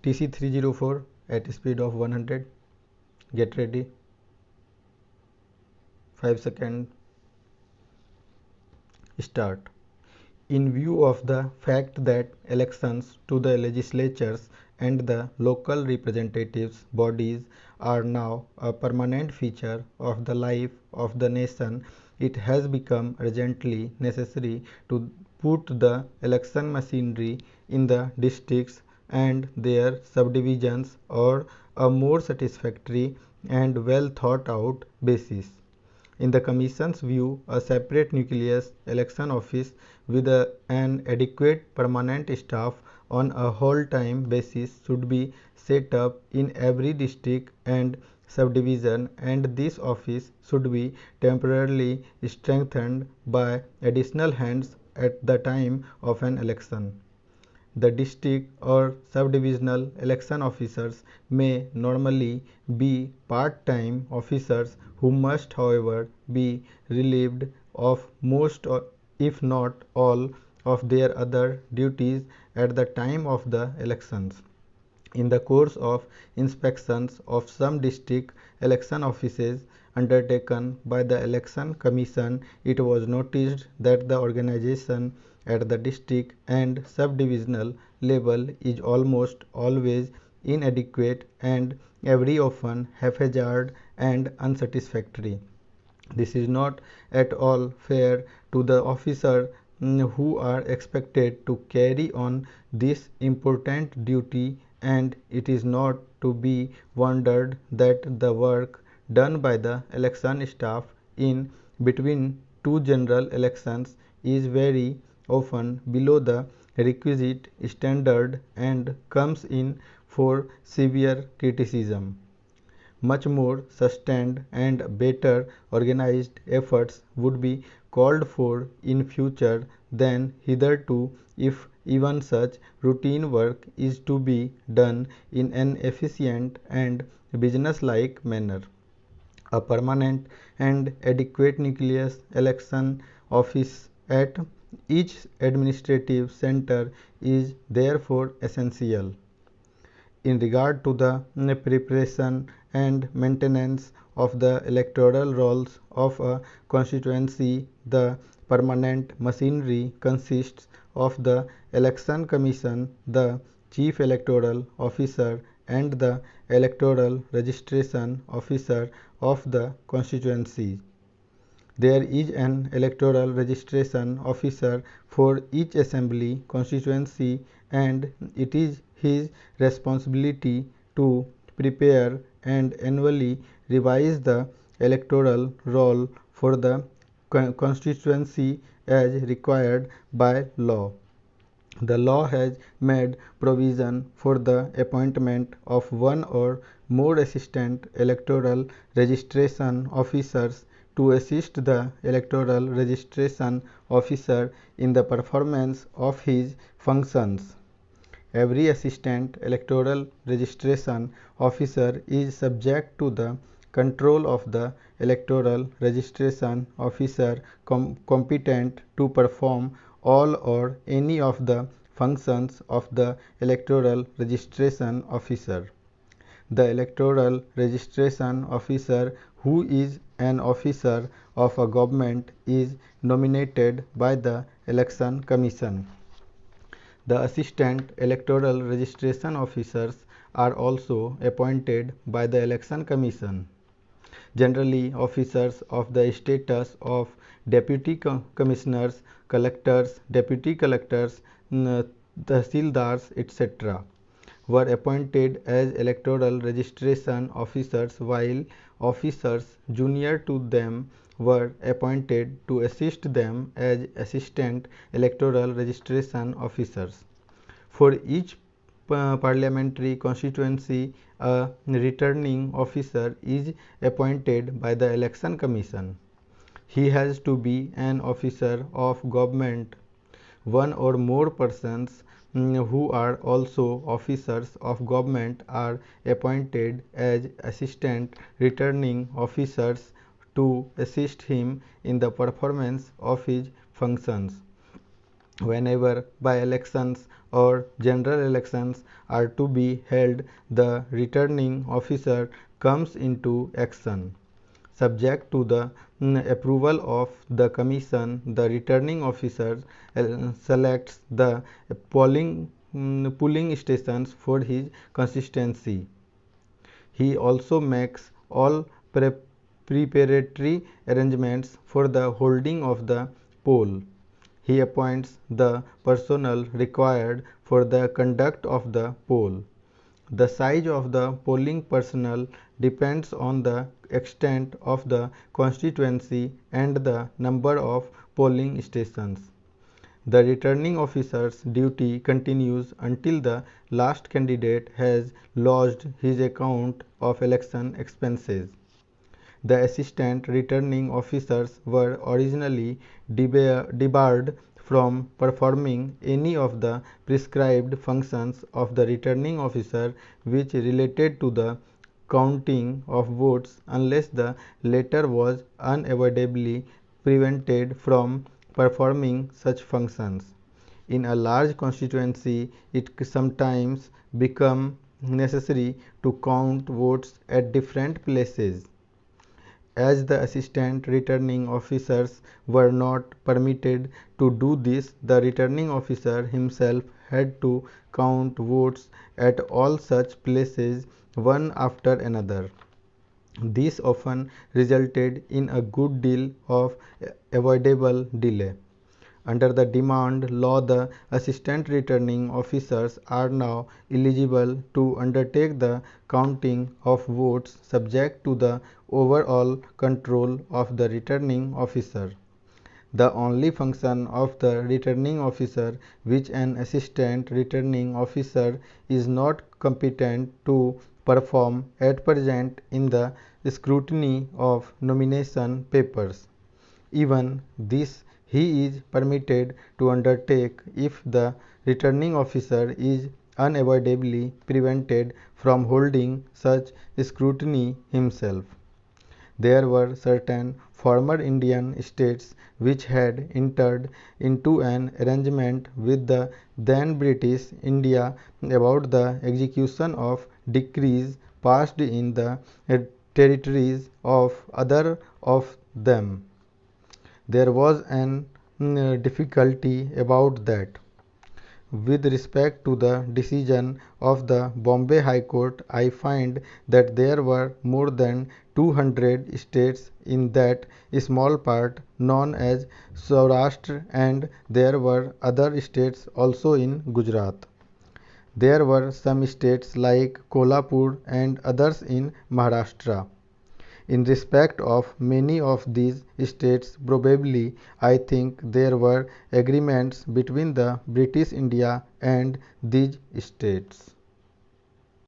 TC304 at speed of 100. Get ready. 5 seconds. Start. In view of the fact that elections to the legislatures and the local representatives bodies are now a permanent feature of the life of the nation, it has become urgently necessary to put the election machinery in the districts and their subdivisions on a more satisfactory and well thought out basis. In the Commission's view, a separate nucleus election office with an adequate permanent staff on a whole-time basis should be set up in every district and subdivision, and this office should be temporarily strengthened by additional hands at the time of an election. The district or subdivisional election officers may normally be part-time officers who must, however, be relieved of most if not all of their other duties at the time of the elections. In the course of inspections of some district election offices undertaken by the Election Commission, it was noticed that the organization at the district and subdivisional level is almost always inadequate and every often haphazard and unsatisfactory. This is not at all fair to the officers who are expected to carry on this important duty, and it is not to be wondered that the work done by the election staff in between two general elections is very often below the requisite standard and comes in for severe criticism. Much more sustained and better organized efforts would be called for in future than hitherto if even such routine work is to be done in an efficient and business-like manner. A permanent and adequate nucleus election office at each administrative center is therefore essential. In regard to the preparation and maintenance of the electoral rolls of a constituency, the permanent machinery consists of the Election Commission, the Chief Electoral Officer, and the Electoral Registration Officer of the constituency. There is an electoral registration officer for each assembly constituency, and it is his responsibility to prepare and annually revise the electoral roll for the constituency as required by law. The law has made provision for the appointment of one or more assistant electoral registration officers to assist the electoral registration officer in the performance of his functions. Every assistant electoral registration officer is subject to the control of the electoral registration officer competent to perform all or any of the functions of the electoral registration officer. The electoral registration officer, who is an officer of a government, is nominated by the Election Commission. The assistant electoral registration officers are also appointed by the Election Commission. Generally, officers of the status of deputy commissioners, collectors, deputy collectors, tahsildars, etc. were appointed as electoral registration officers, while officers junior to them were appointed to assist them as assistant electoral registration officers. For each parliamentary constituency, a returning officer is appointed by the Election Commission. He has to be an officer of government. One or more persons who are also officers of government are appointed as assistant returning officers to assist him in the performance of his functions. Whenever by-elections or general elections are to be held, the returning officer comes into action. Subject to the approval of the Commission, the returning officer selects the polling stations for his constituency. He also makes all preparatory arrangements for the holding of the poll. He appoints the personnel required for the conduct of the poll. The size of the polling personnel depends on the extent of the constituency and the number of polling stations. The returning officer's duty continues until the last candidate has lodged his account of election expenses. The assistant returning officers were originally debarred from performing any of the prescribed functions of the returning officer which related to the counting of votes unless the latter was unavoidably prevented from performing such functions. In a large constituency, it sometimes becomes necessary to count votes at different places. As the assistant returning officers were not permitted to do this, the returning officer himself had to count votes at all such places one after another. This often resulted in a good deal of avoidable delay. Under the demand law, the assistant returning officers are now eligible to undertake the counting of votes subject to the overall control of the returning officer. The only function of the returning officer which an assistant returning officer is not competent to perform at present in the scrutiny of nomination papers. Even this he is permitted to undertake if the returning officer is unavoidably prevented from holding such scrutiny himself. There were certain former Indian states which had entered into an arrangement with the then British India about the execution of decrees passed in the territories of other of them. There was an difficulty about that. With respect to the decision of the Bombay High Court, I find that there were more than 200 states in that small part known as Saurashtra, and there were other states also in Gujarat. There were some states like Kolhapur and others in Maharashtra. In respect of many of these states, probably I think there were agreements between the British India and these states.